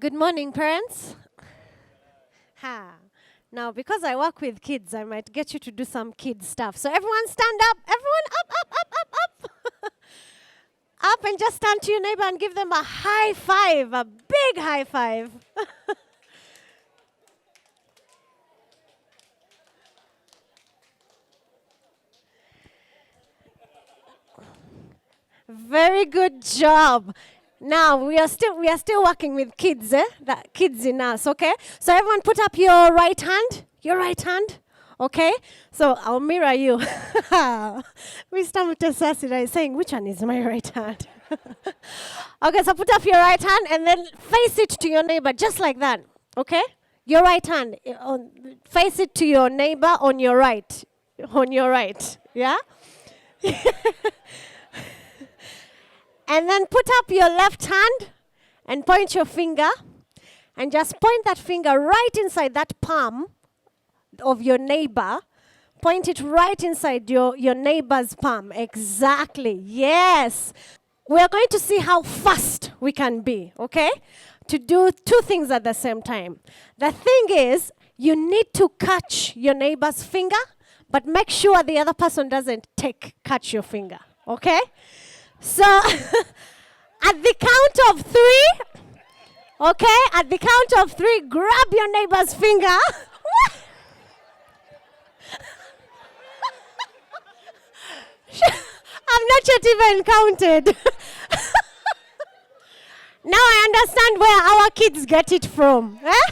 Good morning, parents. Ha. Now, because I work with kids, I might get you to do some kid stuff. So everyone stand up. Everyone up, up, up, up, up. Up and just stand to your neighbor and give them a high five, a big high five. Very good job. Now we are still working with kids, That kids in us, okay? So everyone put up your right hand. Your right hand. Okay? So I'll mirror you. Mr. Mutesasira is saying, which one is my right hand? Okay, so put up your right hand and then face it to your neighbor, just like that. Okay? Your right hand. Face it to your neighbor on your right. On your right. Yeah? And then put up your left hand and point your finger. And just point that finger right inside that palm of your neighbor. Point it right inside your neighbor's palm. Exactly. Yes. We're going to see how fast we can be, okay? To do two things at the same time. The thing is, you need to catch your neighbor's finger, but make sure the other person doesn't catch your finger, okay? So, at the count of three, okay? At the count of three, grab your neighbor's finger. I've not yet even counted. Now I understand where our kids get it from. Eh?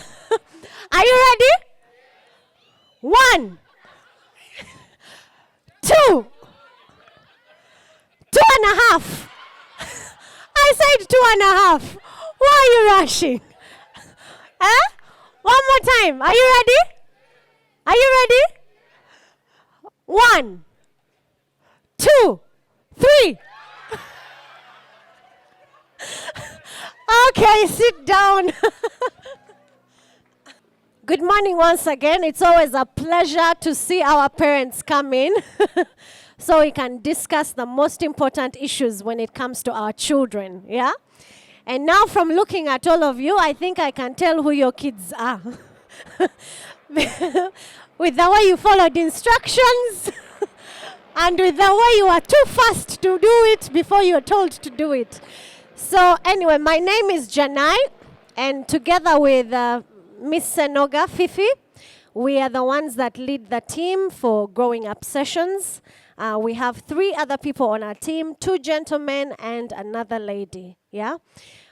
Are you ready? 1, 2, 2.5. I said 2.5. Why are you rushing? Eh? One more time. Are you ready? Are you ready? 1, 2, 3. Okay, sit down. Good morning once again. It's always a pleasure to see our parents come in so we can discuss the most important issues when it comes to our children, yeah? And now from looking at all of you, I think I can tell who your kids are. With the way you followed instructions and with the way you are too fast to do it before you're told to do it. So anyway, my name is Janai, and together with Miss Senoga, Fifi, we are the ones that lead the team for Growing Up Sessions. We have 3 other people on our team, 2 gentlemen and another lady, yeah?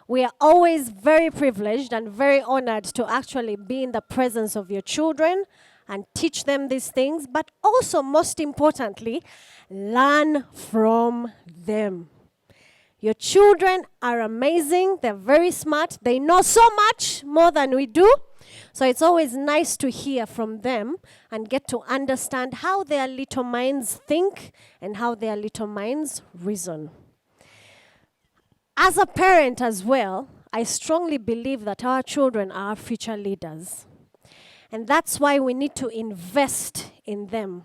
We are always very privileged and very honored to actually be in the presence of your children and teach them these things, but also, most importantly, learn from them. Your children are amazing. They're very smart. They know so much more than we do. So it's always nice to hear from them and get to understand how their little minds think and how their little minds reason. As a parent as well, I strongly believe that our children are our future leaders. And that's why we need to invest in them.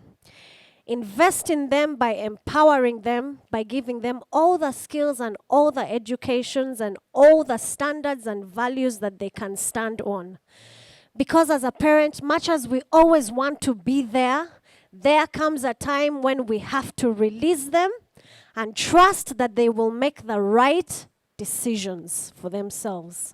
Invest in them by empowering them, by giving them all the skills and all the educations and all the standards and values that they can stand on. Because as a parent, much as we always want to be there comes a time when we have to release them and trust that they will make the right decisions for themselves.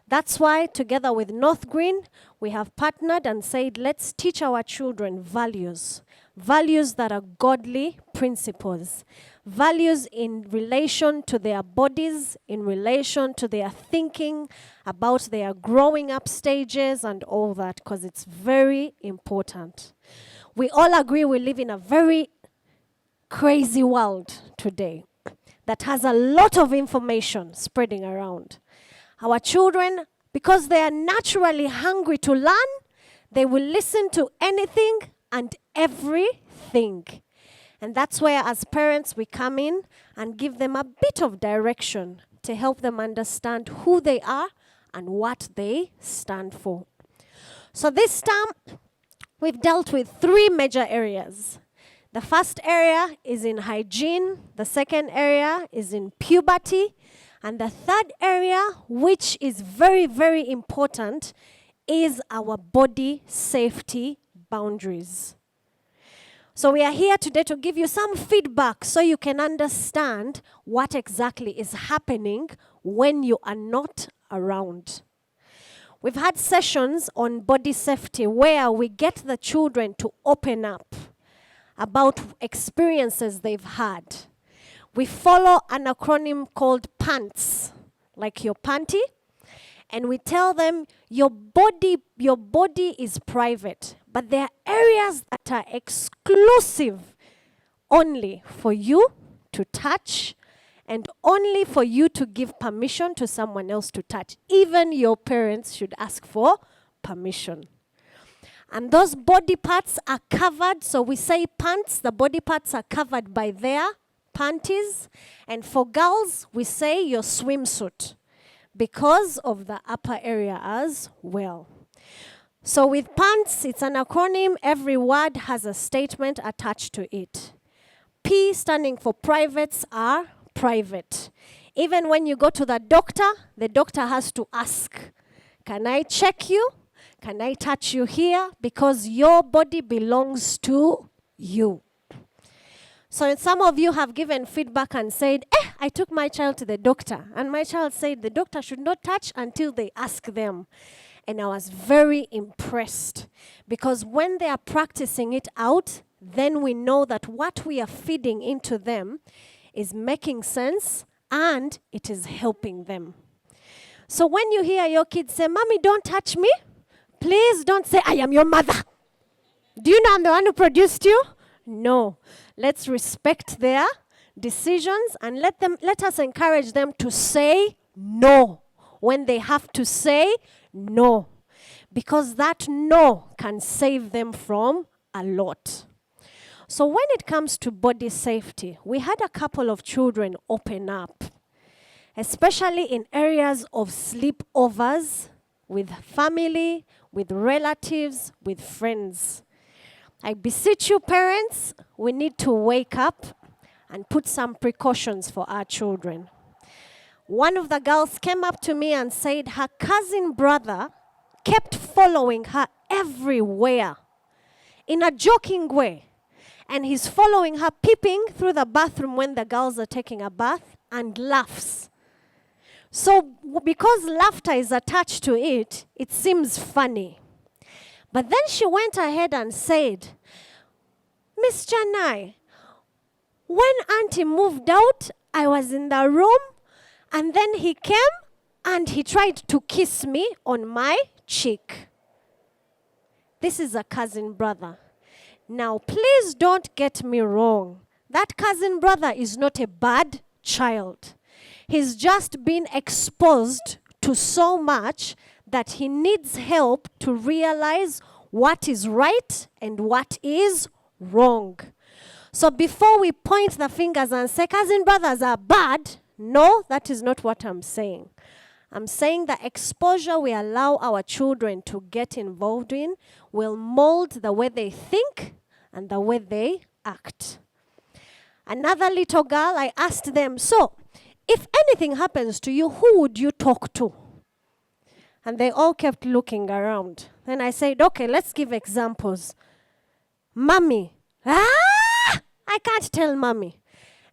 That's why, together with North Green, we have partnered and said, let's teach our children values. Values that are godly principles. Values in relation to their bodies, in relation to their thinking, about their growing up stages and all that, because it's very important. We all agree we live in a very crazy world today that has a lot of information spreading around. Our children, because they are naturally hungry to learn, they will listen to anything and everything. And that's where, as parents, we come in and give them a bit of direction to help them understand who they are and what they stand for. So this time, we've dealt with 3 major areas. The first area is in hygiene. The second area is in puberty. And the third area, which is very, very important, is our body safety boundaries. So we are here today to give you some feedback so you can understand what exactly is happening when you are not around. We've had sessions on body safety where we get the children to open up about experiences they've had. We follow an acronym called PANTS, like your panty, and we tell them your body is private, but there are areas that are exclusive only for you to touch and only for you to give permission to someone else to touch. Even your parents should ask for permission. And those body parts are covered, so we say pants, the body parts are covered by their panties. And for girls, we say your swimsuit because of the upper area as well. So with pants, it's an acronym. Every word has a statement attached to it. P standing for privates are private. Even when you go to the doctor has to ask, can I check you? Can I touch you here? Because your body belongs to you. So some of you have given feedback and said, I took my child to the doctor. And my child said the doctor should not touch until they ask them. And I was very impressed. Because when they are practicing it out, then we know that what we are feeding into them is making sense and it is helping them. So when you hear your kids say, Mommy, don't touch me, please don't say, I am your mother. Do you know I'm the one who produced you? No. Let's respect their decisions and let us encourage them to say no when they have to say no. Because that no can save them from a lot. So when it comes to body safety, we had a couple of children open up, especially in areas of sleepovers with family, with relatives, with friends. I beseech you, parents, we need to wake up and put some precautions for our children. One of the girls came up to me and said her cousin brother kept following her everywhere in a joking way. And he's following her, peeping through the bathroom when the girls are taking a bath, and laughs. So because laughter is attached to it, it seems funny. But then she went ahead and said, Miss Janai, when Auntie moved out, I was in the room, and then he came and he tried to kiss me on my cheek. This is a cousin brother. Now, please don't get me wrong. That cousin brother is not a bad child. He's just been exposed to so much that he needs help to realize what is right and what is wrong. So before we point the fingers and say cousin brothers are bad, no, that is not what I'm saying. I'm saying the exposure we allow our children to get involved in will mold the way they think and the way they act. Another little girl, I asked them, so, if anything happens to you, who would you talk to? And they all kept looking around. Then I said, okay, let's give examples. Mommy. I can't tell mommy.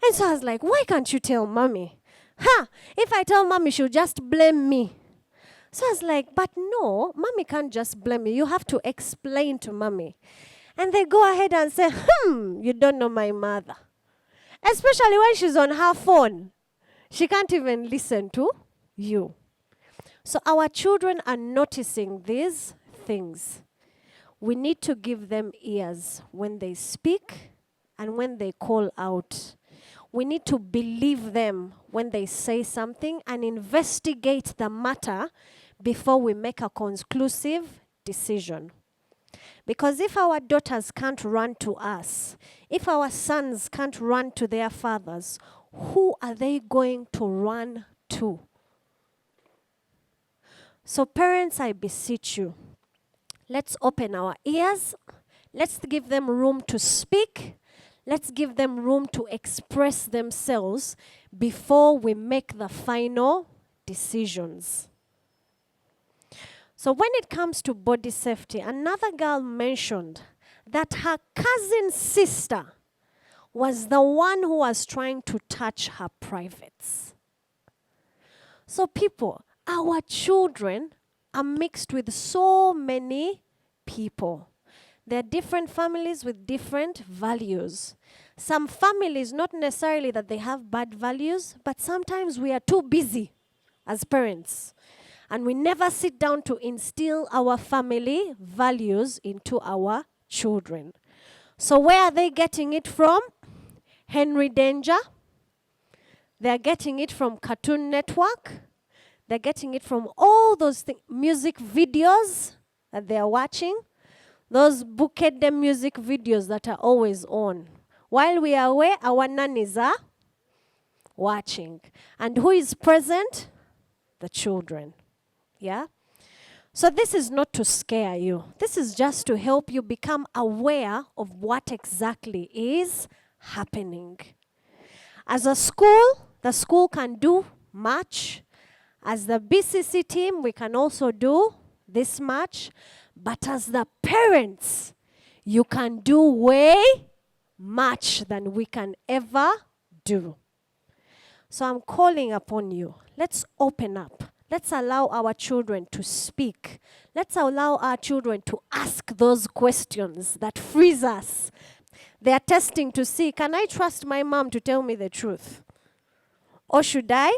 And so I was like, why can't you tell mommy? If I tell mommy, she'll just blame me. So I was like, but no, mommy can't just blame you. You have to explain to mommy. And they go ahead and say, you don't know my mother. Especially when she's on her phone. She can't even listen to you. So our children are noticing these things. We need to give them ears when they speak and when they call out. We need to believe them when they say something and investigate the matter before we make a conclusive decision. Because if our daughters can't run to us, if our sons can't run to their fathers, who are they going to run to? So parents, I beseech you, let's open our ears. Let's give them room to speak. Let's give them room to express themselves before we make the final decisions. So when it comes to body safety, another girl mentioned that her cousin's sister was the one who was trying to touch her privates. So people, our children are mixed with so many people. There are different families with different values. Some families, not necessarily that they have bad values, but sometimes we are too busy as parents. And we never sit down to instill our family values into our children. So where are they getting it from? Henry Danger. They're getting it from Cartoon Network. They're getting it from all those music videos that they're watching. Those bouquet music videos that are always on. While we are away, our nannies are watching. And who is present? The children. Yeah? So this is not to scare you. This is just to help you become aware of what exactly is happening. As a school, the school can do much. As the BCC team, we can also do this much. But as the parents, you can do way much than we can ever do. So I'm calling upon you. Let's open up. Let's allow our children to speak. Let's allow our children to ask those questions that freeze us. They are testing to see, can I trust my mom to tell me the truth? Or should I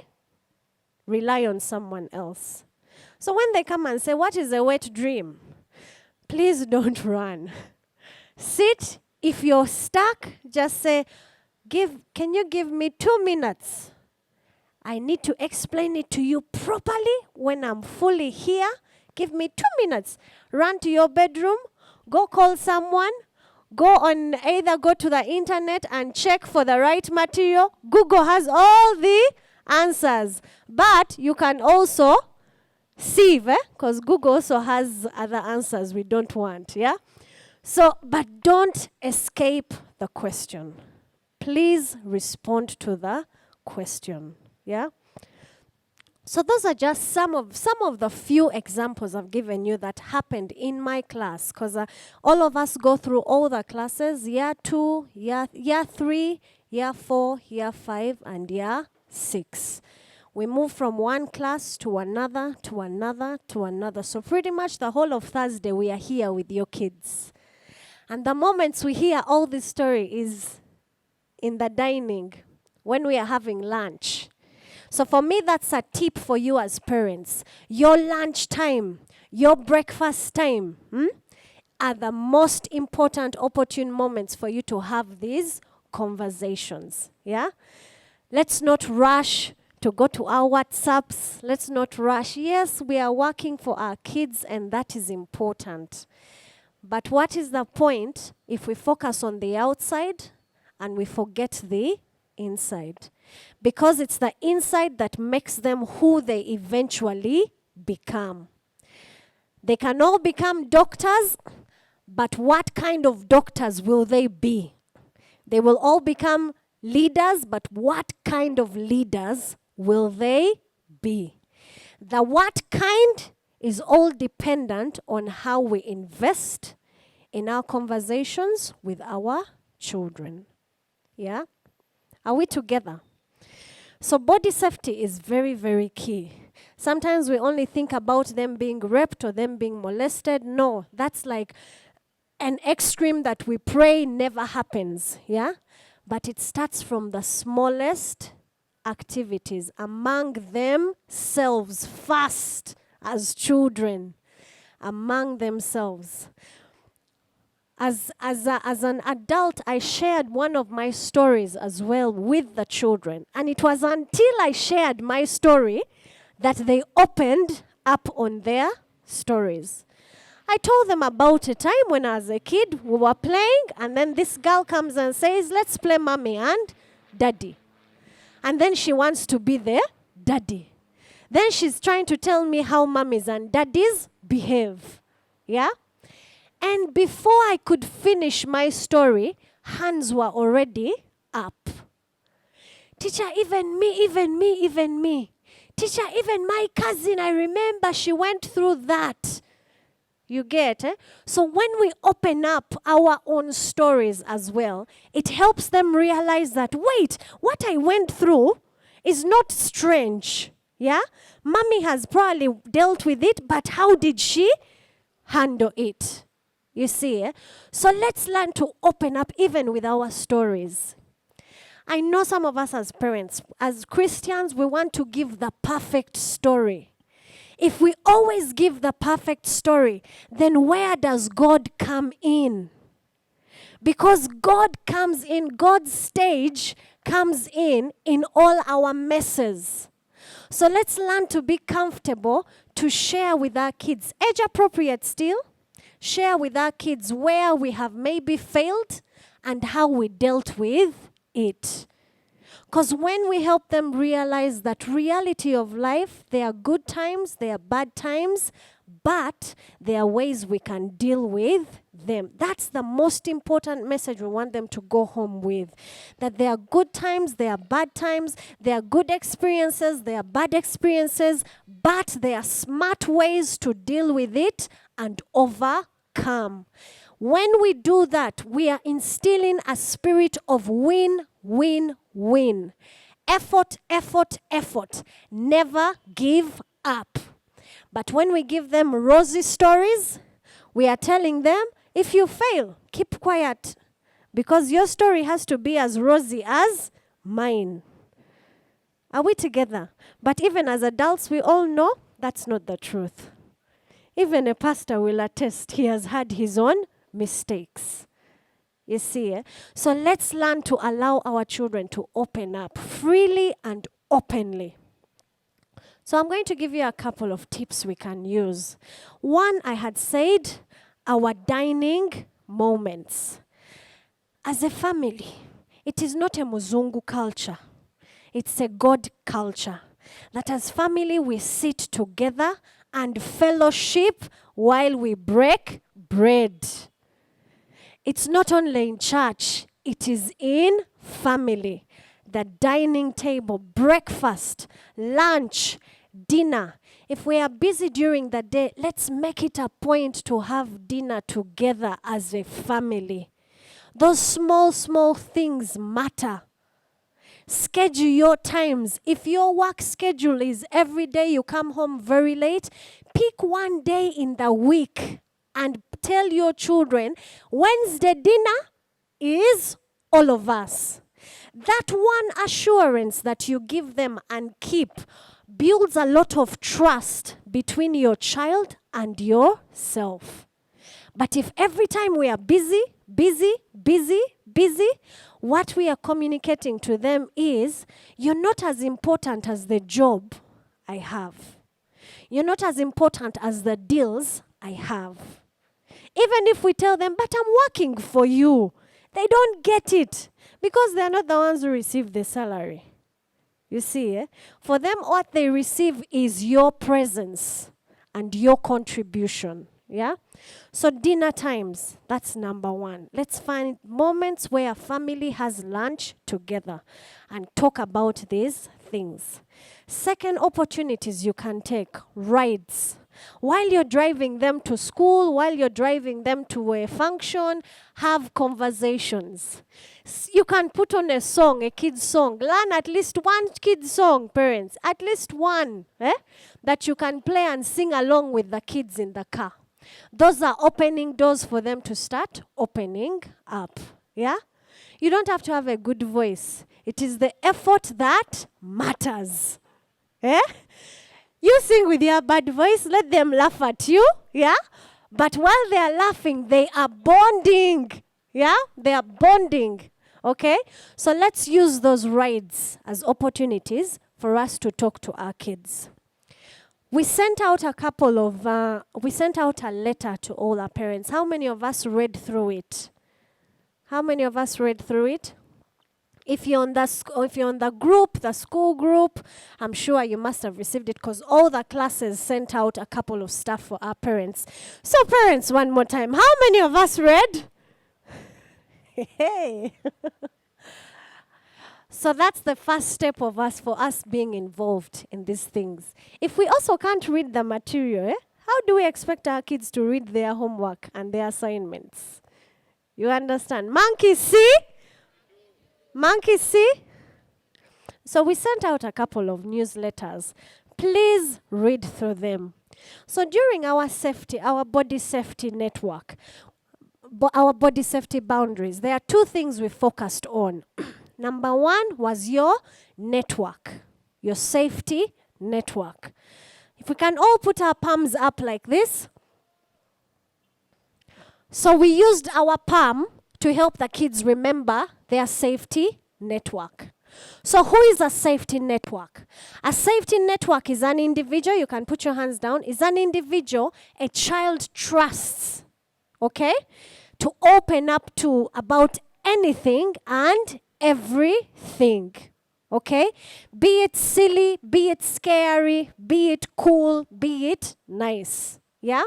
rely on someone else? So when they come and say, what is a wet dream? Please don't run. Sit. If you're stuck, just say, can you give me 2 minutes? I need to explain it to you properly when I'm fully here. Give me 2 minutes. Run to your bedroom. Go call someone. Either go to the internet and check for the right material. Google has all the answers. But you can also sieve, because Google also has other answers we don't want, yeah? So, but don't escape the question. Please respond to the question, yeah? So those are just some of the few examples I've given you that happened in my class, because all of us go through all the classes, year 2, year 3, year 4, year 5, and year 6. We move from one class to another, to another, to another. So pretty much the whole of Thursday, we are here with your kids. And the moments we hear all this story is in the dining, when we are having lunch. So for me, that's a tip for you as parents. Your lunch time, your breakfast time are the most important opportune moments for you to have these conversations. Yeah? Let's not rush to go to our WhatsApps. Let's not rush. Yes, we are working for our kids, and that is important. But what is the point if we focus on the outside and we forget the inside? Because it's the inside that makes them who they eventually become. They can all become doctors, but what kind of doctors will they be? They will all become leaders, but what kind of leaders will they be? The what kind is all dependent on how we invest in our conversations with our children. Yeah? Are we together? So body safety is very, very key. Sometimes we only think about them being raped or them being molested. No, that's like an extreme that we pray never happens. Yeah? But it starts from the smallest activities among themselves first as children, among themselves. As an adult, I shared one of my stories as well with the children. And it was until I shared my story that they opened up on their stories. I told them about a time when I was a kid, we were playing, and then this girl comes and says, let's play mommy and daddy. And then she wants to be the daddy. Then she's trying to tell me how mummies and daddies behave. Yeah? And before I could finish my story, hands were already up. Teacher, even me. Teacher, even my cousin, I remember she went through that. You get it? So when we open up our own stories as well, it helps them realize that, wait, what I went through is not strange. Yeah? Mommy has probably dealt with it, but how did she handle it? You see? So let's learn to open up even with our stories. I know some of us as parents, as Christians, we want to give the perfect story. If we always give the perfect story, then where does God come in? Because God comes in, God's stage comes in all our messes. So let's learn to be comfortable to share with our kids, age appropriate still, share with our kids where we have maybe failed and how we dealt with it. Because when we help them realize that reality of life, there are good times, there are bad times, but there are ways we can deal with them. That's the most important message we want them to go home with. That there are good times, there are bad times, there are good experiences, there are bad experiences, but there are smart ways to deal with it and overcome. When we do that, we are instilling a spirit of win, win, win. Effort, effort, effort. Never give up. But when we give them rosy stories, we are telling them, if you fail, keep quiet. Because your story has to be as rosy as mine. Are we together? But even as adults, we all know that's not the truth. Even a pastor will attest he has had his own mistakes. You see, eh? So let's learn to allow our children to open up freely and openly. So I'm going to give you a couple of tips we can use. One, I had said, our dining moments. As a family, it is not a Muzungu culture. It's a God culture. That as family, we sit together and fellowship while we break bread. It's not only in church, it is in family. The dining table, breakfast, lunch, dinner. If we are busy during the day, let's make it a point to have dinner together as a family. Those small, small things matter. Schedule your times. If your work schedule is every day you come home very late, pick one day in the week and tell your children, Wednesday dinner is all of us. That one assurance that you give them and keep builds a lot of trust between your child and yourself. But if every time we are busy, what we are communicating to them is, you're not as important as the job I have. You're not as important as the deals I have. Even if we tell them, but I'm working for you, they don't get it because they're not the ones who receive the salary. You see, eh? For them, what they receive is your presence and your contribution. Yeah? So dinner times, that's number one. Let's find moments where a family has lunch together and talk about these things. Second, opportunities you can take, rides. While you're driving them to school, while you're driving them to a function, have conversations. You can put on a song, a kid's song. Learn at least one kid's song, parents. At least one, that you can play and sing along with the kids in the car. Those are opening doors for them to start opening up. Yeah? You don't have to have a good voice. It is the effort that matters. Eh? You sing with your bad voice, let them laugh at you, yeah? But while they are laughing, they are bonding, yeah? They are bonding, okay? So let's use those rides as opportunities for us to talk to our kids. We sent out a letter to all our parents. How many of us read through it? How many of us read through it? If you're on the group, the school group, I'm sure you must have received it because all the classes sent out a couple of stuff for our parents. So parents, one more time, how many of us read? Hey. So that's the first step for us being involved in these things. If we also can't read the material, how do we expect our kids to read their homework and their assignments? You understand? Monkey see? Monkey see? So we sent out a couple of newsletters. Please read through them. So during our safety, our body safety network, our body safety boundaries, there are two things we focused on. Number one was your network, your safety network. If we can all put our palms up like this. So we used our palm to help the kids remember their safety network. So who is a safety network? A safety network is an individual, you can put your hands down, is an individual a child trusts, okay, to open up to about anything and everything, okay? Be it silly, be it scary, be it cool, be it nice, yeah?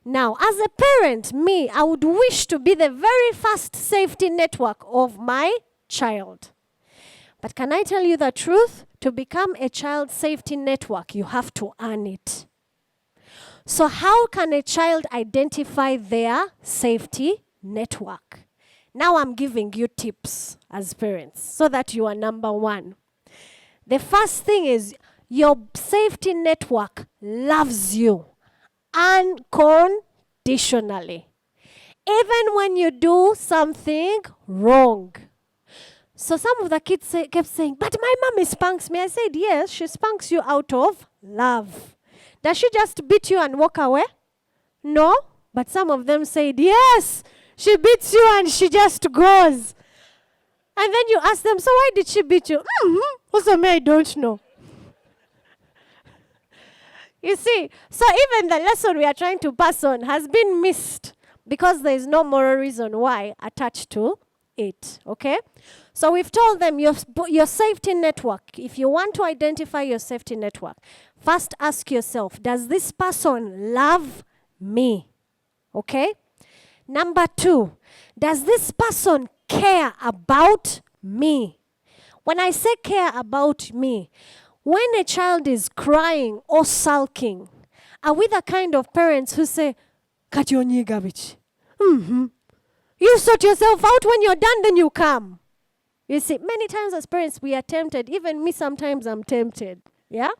Now, as a parent, I would wish to be the very first safety network of my child. But can I tell you the truth? To become a child safety network, you have to earn it. So how can a child identify their safety network? Now I'm giving you tips as parents so that you are number one. The first thing is your safety network loves you unconditionally. Even when you do something wrong. So some of the kids kept saying, but my mommy spanks me. I said, yes, she spanks you out of love. Does she just beat you and walk away? No. But some of them said, yes, she beats you and she just goes. And then you ask them, so why did she beat you? Also, I don't know. You see, so even the lesson we are trying to pass on has been missed because there is no moral reason why attached to it, okay? So we've told them your safety network, if you want to identify your safety network, first ask yourself, does this person love me? Okay? Number two, does this person care about me? When I say care about me, when a child is crying or sulking, are we the kind of parents who say, Kat your garbage? You sort yourself out, when you're done, then you come. You see, many times as parents, we are tempted. Even me, sometimes I'm tempted. Yeah?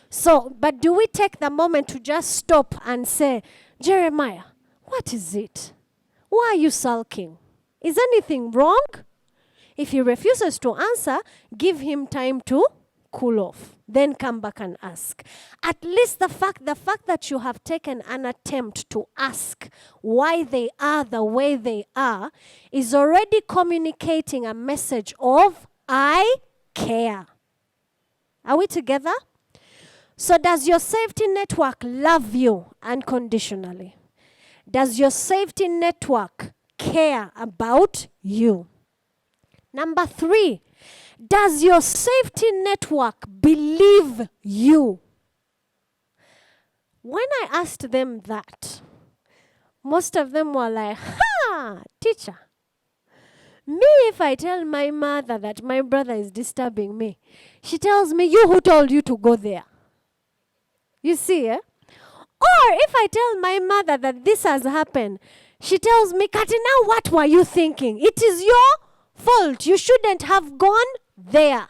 So, but do we take the moment to just stop and say, Jeremiah, what is it? Why are you sulking? Is anything wrong? If he refuses to answer, give him time to cool off. Then come back and ask. At least the fact that you have taken an attempt to ask why they are the way they are is already communicating a message of I care. Are we together? So does your safety network love you unconditionally? Does your safety network care about you? Number three, does your safety network believe you? When I asked them that, most of them were like, teacher, me, if I tell my mother that my brother is disturbing me, she tells me, you who told you to go there? You see, eh? Or if I tell my mother that this has happened, she tells me, Katina, what were you thinking? It is your fault. You shouldn't have gone there.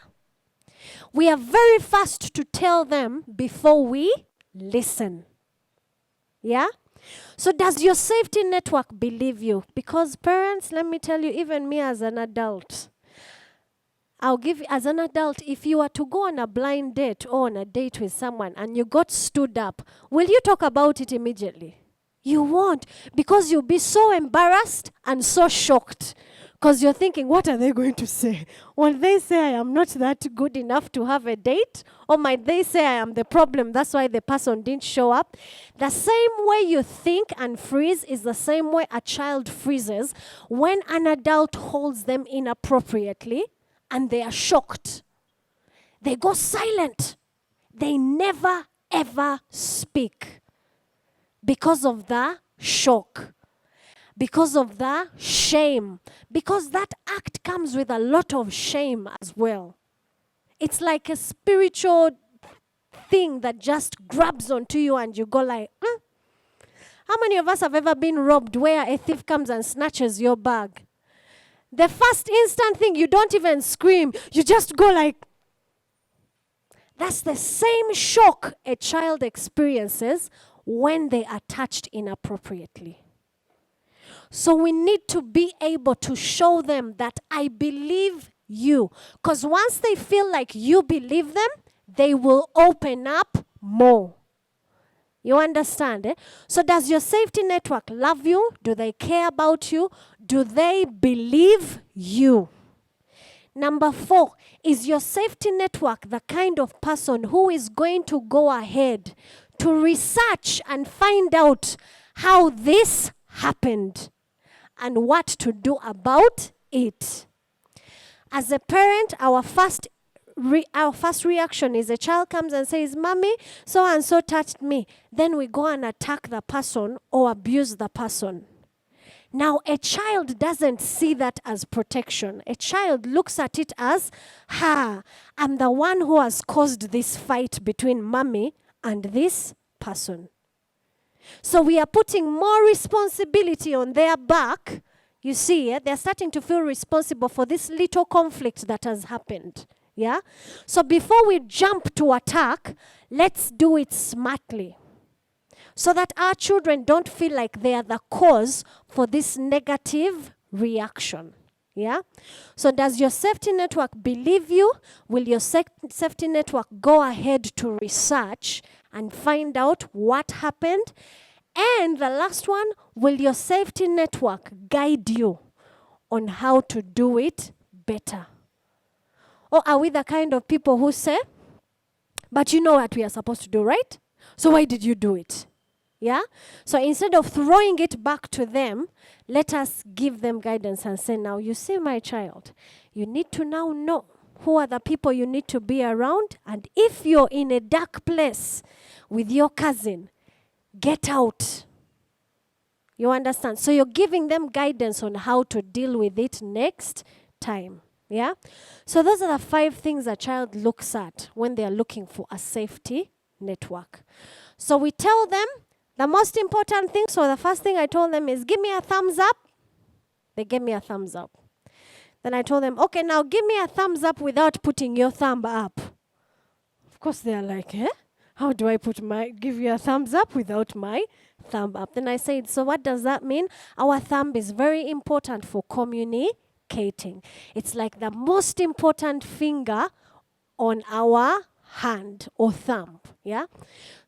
We are very fast to tell them before we listen. Yeah? So does your safety network believe you? Because parents, let me tell you, even me as an adult, as an adult, if you were to go on a blind date or on a date with someone and you got stood up, will you talk about it immediately? You won't, because you'll be so embarrassed and so shocked. Because you're thinking, what are they going to say? Will they say I am not that good enough to have a date? Or might they say I am the problem, that's why the person didn't show up? The same way you think and freeze is the same way a child freezes when an adult holds them inappropriately and they are shocked. They go silent. They never, ever speak because of the shock. Because of the shame. Because that act comes with a lot of shame as well. It's like a spiritual thing that just grabs onto you and you go like, How many of us have ever been robbed where a thief comes and snatches your bag? The first instant thing, you don't even scream. You just go like, that's the same shock a child experiences when they are touched inappropriately. So we need to be able to show them that I believe you. Because once they feel like you believe them, they will open up more. You understand? So does your safety network love you? Do they care about you? Do they believe you? Number 4, is your safety network the kind of person who is going to go ahead to research and find out how this happened and what to do about it? As a parent, our first reaction is a child comes and says, Mommy, so and so touched me. Then we go and attack the person or abuse the person. Now, a child doesn't see that as protection. A child looks at it as, I'm the one who has caused this fight between Mommy and this person. So we are putting more responsibility on their back. You see, they're starting to feel responsible for this little conflict that has happened. Yeah? So before we jump to attack, let's do it smartly. So that our children don't feel like they are the cause for this negative reaction. Yeah? So does your safety network believe you? Will your safety network go ahead to research and find out what happened? And the last one, will your safety network guide you on how to do it better? Or are we the kind of people who say, but you know what we are supposed to do, right? So why did you do it? Yeah? So instead of throwing it back to them, let us give them guidance and say, now you see, my child, you need to now know who are the people you need to be around. And if you're in a dark place with your cousin, get out. You understand? So you're giving them guidance on how to deal with it next time. Yeah? So those are the 5 things a child looks at when they are looking for a safety network. So we tell them the most important thing. So the first thing I told them is, give me a thumbs up. They gave me a thumbs up. Then I told them, okay, now give me a thumbs up without putting your thumb up. Of course, they're like, how do I give you a thumbs up without my thumb up? Then I said, so what does that mean? Our thumb is very important for communicating. It's like the most important finger on our hand or thumb. Yeah?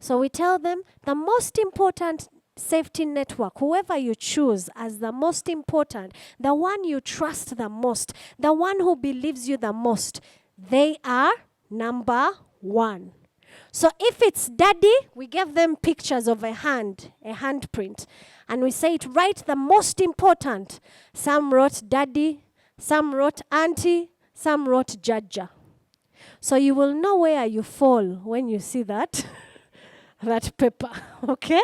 So we tell them the most important safety network, whoever you choose as the most important, the one you trust the most, the one who believes you the most, they are number 1. So if it's daddy, we give them pictures of a handprint, and we say it right, the most important. Some wrote daddy, some wrote auntie, some wrote Jaja. So you will know where you fall when you see that, that paper, okay?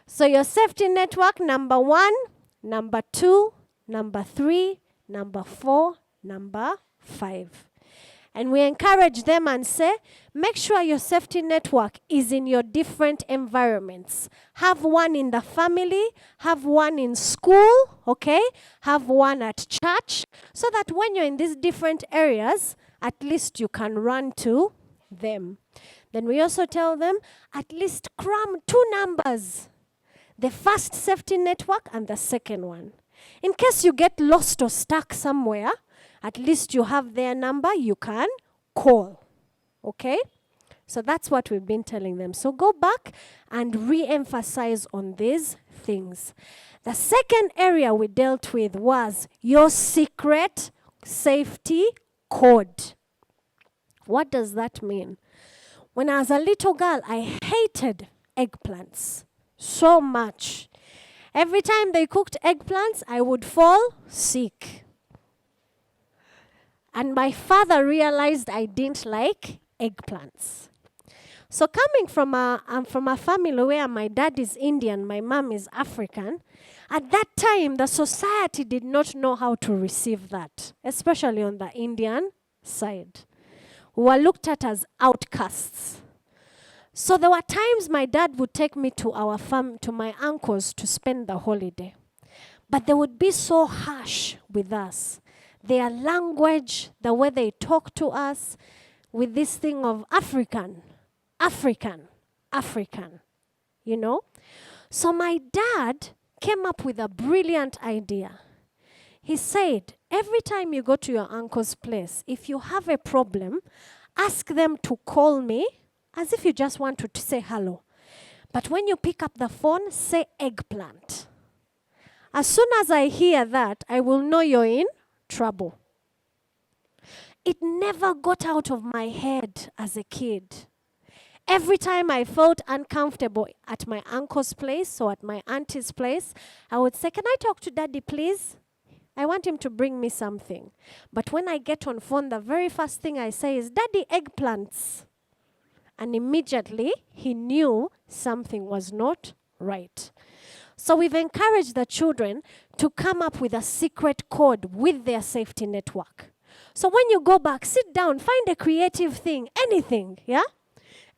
So your safety network, number 1, number 2, number 3, number 4, number 5. And we encourage them and say, make sure your safety network is in your different environments. Have one in the family, have one in school, okay? Have one at church, so that when you're in these different areas, at least you can run to them. Then we also tell them, at least cram 2 numbers. The first safety network and the second one. In case you get lost or stuck somewhere, at least you have their number you can call. Okay? So that's what we've been telling them. So go back and re-emphasize on these things. The second area we dealt with was your secret safety code. What does that mean? When I was a little girl, I hated eggplants so much. Every time they cooked eggplants, I would fall sick. And my father realized I didn't like eggplants. So coming from I'm from a family where my dad is Indian, my mom is African, at that time the society did not know how to receive that, especially on the Indian side. We were looked at as outcasts. So there were times my dad would take me to to my uncles to spend the holiday. But they would be so harsh with us. Their language, the way they talk to us, with this thing of African, you know? So my dad came up with a brilliant idea. He said, every time you go to your uncle's place, if you have a problem, ask them to call me as if you just want to say hello. But when you pick up the phone, say eggplant. As soon as I hear that, I will know you're in trouble. It never got out of my head as a kid. Every time I felt uncomfortable at my uncle's place or at my auntie's place, I would say, can I talk to daddy, please? I want him to bring me something. But when I get on phone, the very first thing I say is, daddy, eggplants. And immediately, he knew something was not right. So we've encouraged the children to come up with a secret code with their safety network. So when you go back, sit down, find a creative thing, anything, yeah?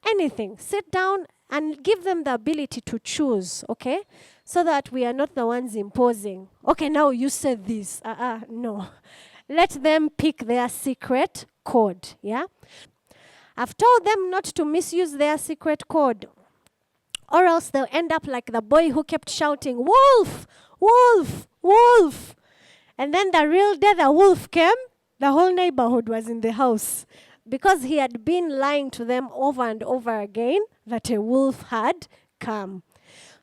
Anything. Sit down and give them the ability to choose, okay? So that we are not the ones imposing. Okay, now you said this. No. Let them pick their secret code, yeah? I've told them not to misuse their secret code, or else they'll end up like the boy who kept shouting, wolf, wolf, wolf. And then the real day the wolf came, the whole neighborhood was in the house because he had been lying to them over and over again that a wolf had come.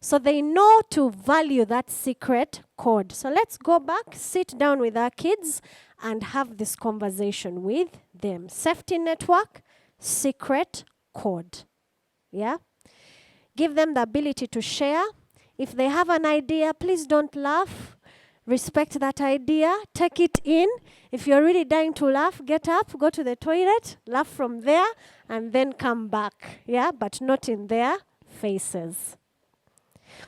So they know to value that secret code. So let's go back, sit down with our kids and have this conversation with them. Safety network, secret code. Yeah? Give them the ability to share. If they have an idea, please don't laugh. Respect that idea. Take it in. If you're really dying to laugh, get up, go to the toilet, laugh from there, and then come back. Yeah? But not in their faces.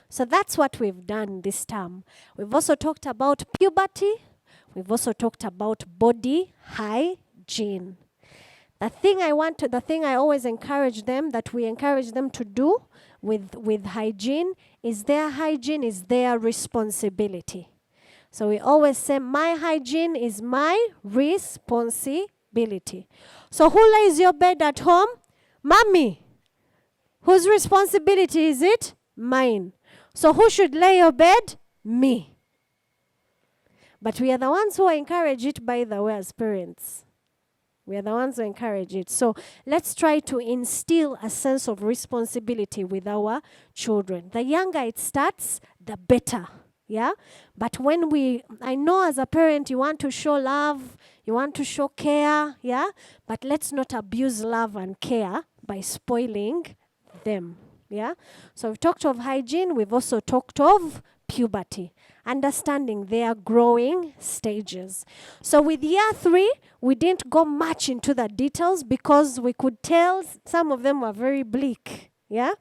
So that's what we've done this term. We've also talked about puberty. We've also talked about body hygiene. The thing I always encourage them, that we encourage them to do with hygiene, is their hygiene is their responsibility. So we always say, my hygiene is my responsibility. So who lays your bed at home? Mommy. Whose responsibility is it? Mine. So who should lay your bed? Me. But we are the ones who encourage it, by the way, as parents. We are the ones who encourage it. So let's try to instill a sense of responsibility with our children. The younger it starts, the better. Yeah? But I know as a parent, you want to show love, you want to show care, yeah? But let's not abuse love and care by spoiling them. Yeah? So we've talked of hygiene, we've also talked of puberty, understanding their growing stages. So with year 3, we didn't go much into the details because we could tell some of them were very bleak. Yeah?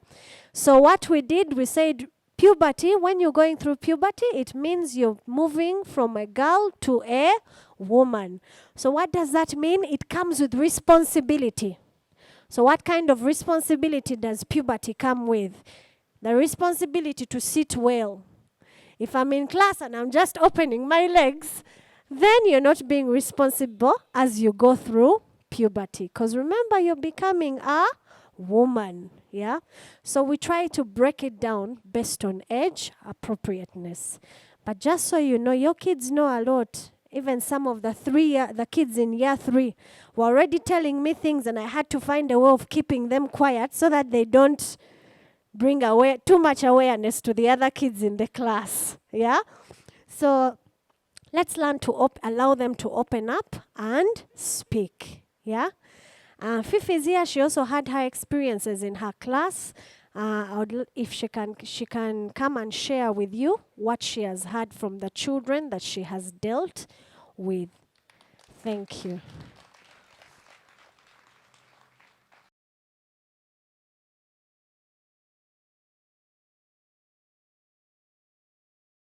So what we did, we said puberty, when you're going through puberty, it means you're moving from a girl to a woman. So what does that mean? It comes with responsibility. So what kind of responsibility does puberty come with? The responsibility to sit well. If I'm in class and I'm just opening my legs, then you're not being responsible as you go through puberty. Because remember, you're becoming a woman. Yeah? So we try to break it down based on age appropriateness. But just so you know, your kids know a lot. Even some of the kids in year 3 were already telling me things, and I had to find a way of keeping them quiet so that they don't bring too much awareness to the other kids in the class. Yeah? So let's learn to allow them to open up and speak. Yeah? Fifi's here. She also had her experiences in her class. If she can come and share with you what she has heard from the children that she has dealt with. Thank you.